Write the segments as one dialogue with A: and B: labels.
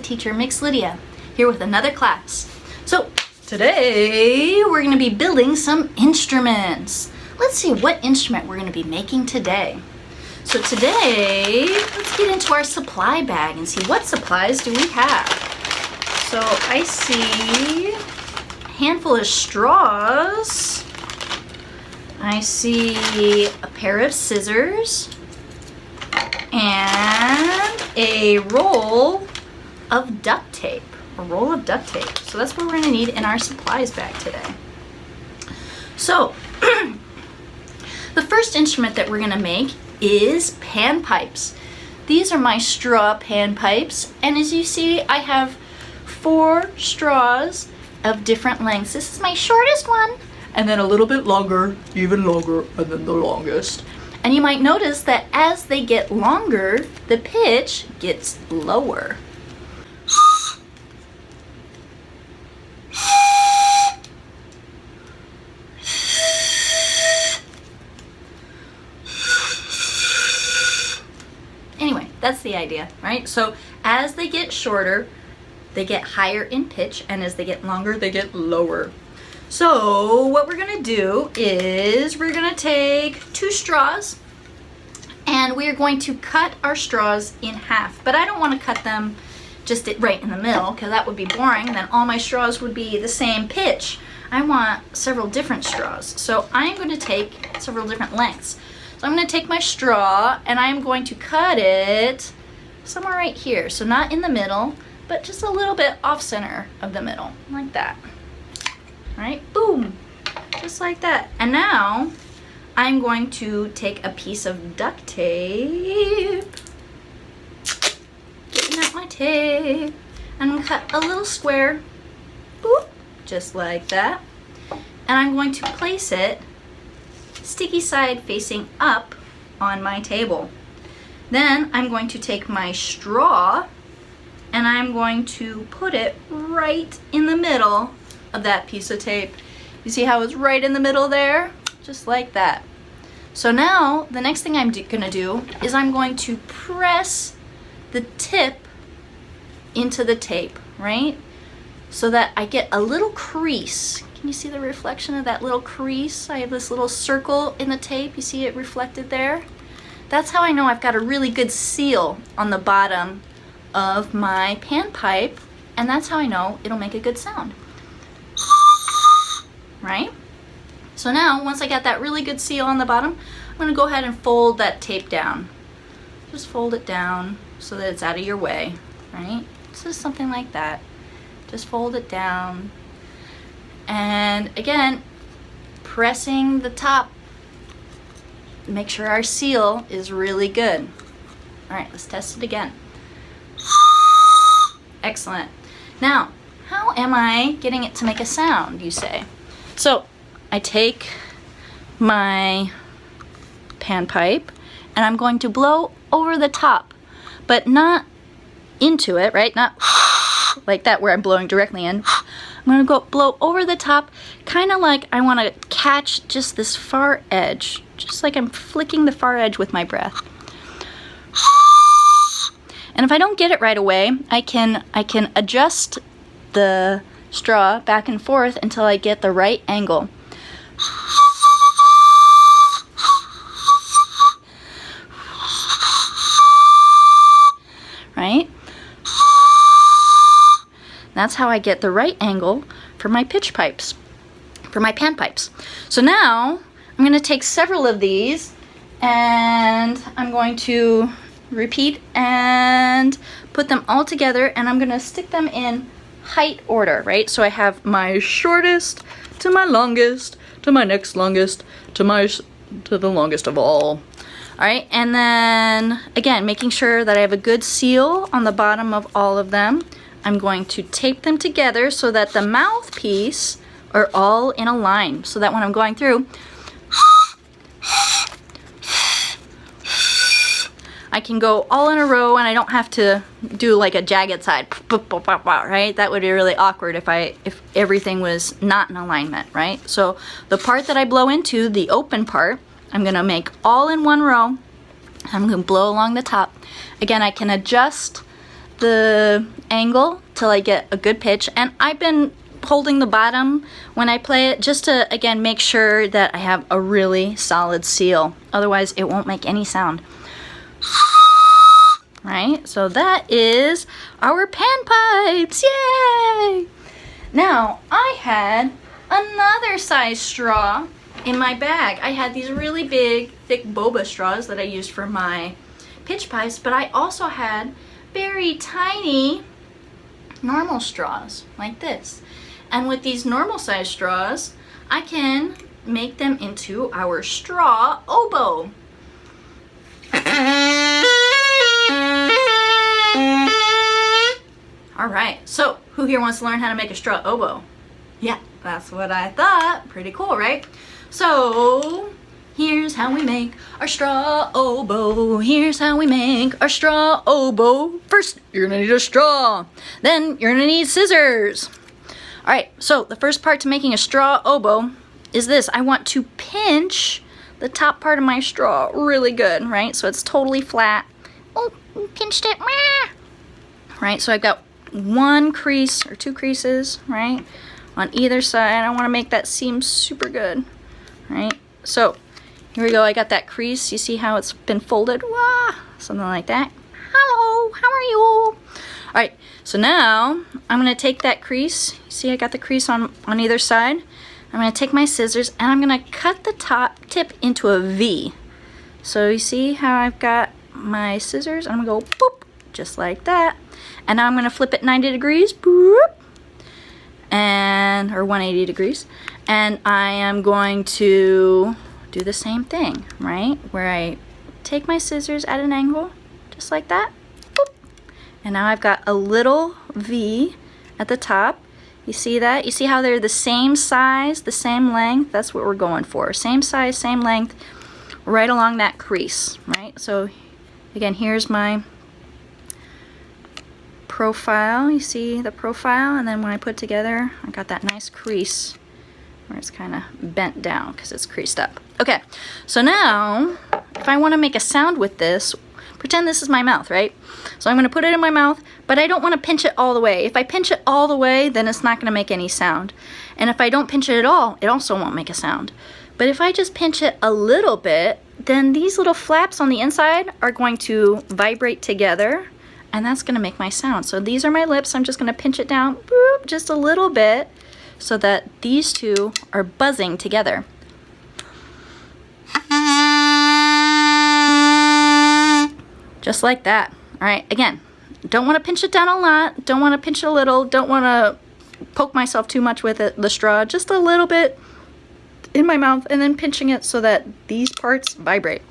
A: teacher, Mx Lydia, here with another class. So today we're going to be building some instruments. Let's see what instrument we're going to be making today. So today, let's get into our supply bag and see what supplies do we have. So I see a handful of straws. I see a pair of scissors and a roll of duct tape. So that's what we're going to need in our supplies bag today. So the first instrument that we're going to make is panpipes. These are my straw panpipes, and as you see, I have 4 straws of different lengths. This is my shortest one, and then a little bit longer, even longer, and then the longest. And you might notice that as they get longer, the pitch gets lower. Anyway, that's the idea, right? So as they get shorter, they get higher in pitch, and as they get longer, they get lower. So what we're gonna do is we're gonna take 2 straws and we're going to cut our straws in half. But I don't want to cut them just right in the middle because that would be boring. Then all my straws would be the same pitch. I want several different straws. So I'm going to take several different lengths. So I'm going to take my straw and I'm going to cut it somewhere right here. So not in the middle, but just a little bit off center of the middle, like that. All right, boom, just like that. And now I'm going to take a piece of duct tape, getting out my tape, and I'm gonna cut a little square, boop, just like that. And I'm going to place it sticky side facing up on my table. Then I'm going to take my straw and I'm going to put it right in the middle of that piece of tape. You see how it's right in the middle there? Just like that. So now the next thing I'm gonna do is I'm going to press the tip into the tape, right? So that I get a little crease. Can you see the reflection of that little crease? I have this little circle in the tape. You see it reflected there? That's how I know I've got a really good seal on the bottom of my panpipe, and that's how I know it'll make a good sound. Right? So now, once I got that really good seal on the bottom, I'm going to go ahead and fold that tape down. Just fold it down so that it's out of your way, right? So just something like that. Just fold it down. And again, pressing the top. Make sure our seal is really good. All right, let's test it again. Excellent. Now, how am I getting it to make a sound, you say? So I take my panpipe and I'm going to blow over the top, but not into it, right? Not like that where I'm blowing directly in. I'm going to go blow over the top, kind of like I want to catch just this far edge, just like I'm flicking the far edge with my breath. And if I don't get it right away, I can adjust the straw back and forth until I get the right angle. Right? That's how I get the right angle for my pitch pipes, for my panpipes. So now I'm going to take several of these and I'm going to repeat and put them all together, and I'm going to stick them in height order, right? So I have my shortest to my longest to my next longest to the longest of all. All right, and then again, making sure that I have a good seal on the bottom of all of them. I'm going to tape them together so that the mouthpiece are all in a line, so that when I'm going through, I can go all in a row and I don't have to do like a jagged side, right? That would be really awkward if everything was not in alignment, right? So the part that I blow into, the open part, I'm gonna make all in one row. I'm gonna blow along the top. Again, I can adjust the angle till I get a good pitch, and I've been holding the bottom when I play it just to, again, make sure that I have a really solid seal. Otherwise, it won't make any sound. Right? So that is our panpipes. Yay! Now, I had another size straw in my bag. I had these really big, thick Boba straws that I used for my pitch pipes, but I also had very tiny normal straws like this. And with these normal size straws, I can make them into our straw oboe. All right, so who here wants to learn how to make a straw oboe? Yeah, that's what I thought. Pretty cool, right? So here's how we make our straw oboe. Here's how we make our straw oboe. First, you're gonna need a straw. Then you're gonna need scissors. All right, so the first part to making a straw oboe is this. I want to pinch the top part of my straw really good, right? So it's totally flat. Oh, pinched it. Right, so I've got one crease or two creases, right, on either side. I want to make that seam super good, right? So here we go. I got that crease. You see how it's been folded? Wah! Something like that. Hello, how are you? All right, so now I'm going to take that crease. See, I got the crease on either side. I'm going to take my scissors and I'm going to cut the top tip into a V. So you see how I've got my scissors? I'm going to go boop, just like that. And now I'm going to flip it 90 degrees, boop, and, or 180 degrees. And I am going to do the same thing, right? Where I take my scissors at an angle, just like that. Boop. And now I've got a little V at the top. You see that? You see how they're the same size, the same length? That's what we're going for. Same size, same length, right along that crease, right? So again, here's my profile. You see the profile, and then when I put together, I got that nice crease where it's kind of bent down because it's creased up. Okay, so now if I want to make a sound with this, pretend this is my mouth, right? So I'm going to put it in my mouth, but I don't want to pinch it all the way. If I pinch it all the way, then it's not going to make any sound. And if I don't pinch it at all, it also won't make a sound. But if I just pinch it a little bit, then these little flaps on the inside are going to vibrate together, and that's going to make my sound. So these are my lips. I'm just going to pinch it down, boop, just a little bit, so that these two are buzzing together. Just like that. All right, again, don't want to pinch it down a lot, don't want to pinch it a little, don't want to poke myself too much with it, the straw, just a little bit in my mouth, and then pinching it so that these parts vibrate.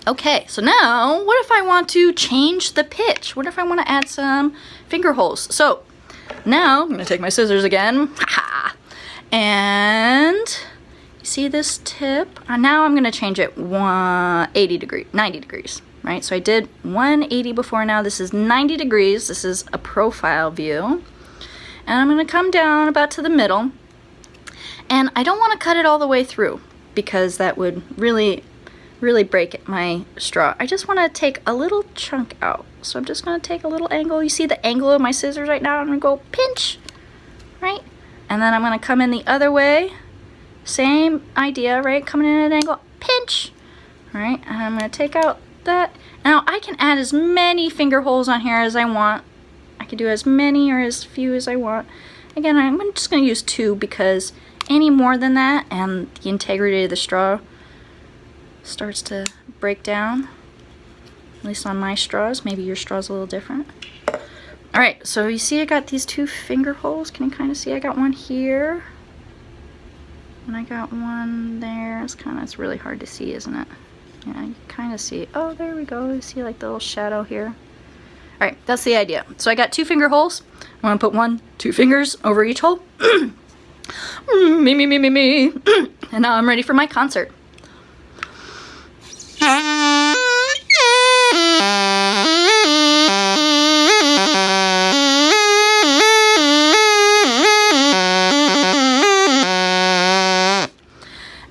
A: Okay, so now what if I want to change the pitch? What if I want to add some finger holes? So now I'm going to take my scissors again, and you see this tip? Now I'm going to change it 90 degrees, right? So I did 180 before, now this is 90 degrees. This is a profile view. And I'm going to come down about to the middle. And I don't want to cut it all the way through because that would really break my straw. I just want to take a little chunk out. So I'm just going to take a little angle. You see the angle of my scissors right now? I'm going to go pinch, right? And then I'm going to come in the other way. Same idea, right? Coming in at an angle, pinch, right? And I'm going to take out that. Now I can add as many finger holes on here as I want. I can do as many or as few as I want. Again, I'm just going to use 2 because any more than that and the integrity of the straw starts to break down, at least on my straws. Maybe your straw's a little different. All right, so you see I got these 2 finger holes. Can you kind of see I got one here and I got one there? It's really hard to see, isn't it? Yeah, you kind of see. Oh, there we go. You see like the little shadow here. All right, that's the idea. So I got 2 finger holes. I'm gonna put 2 fingers over each hole. me. And now I'm ready for my concert.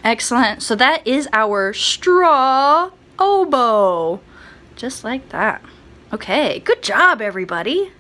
A: Excellent. So that is our straw oboe. Just like that. Okay, good job, everybody.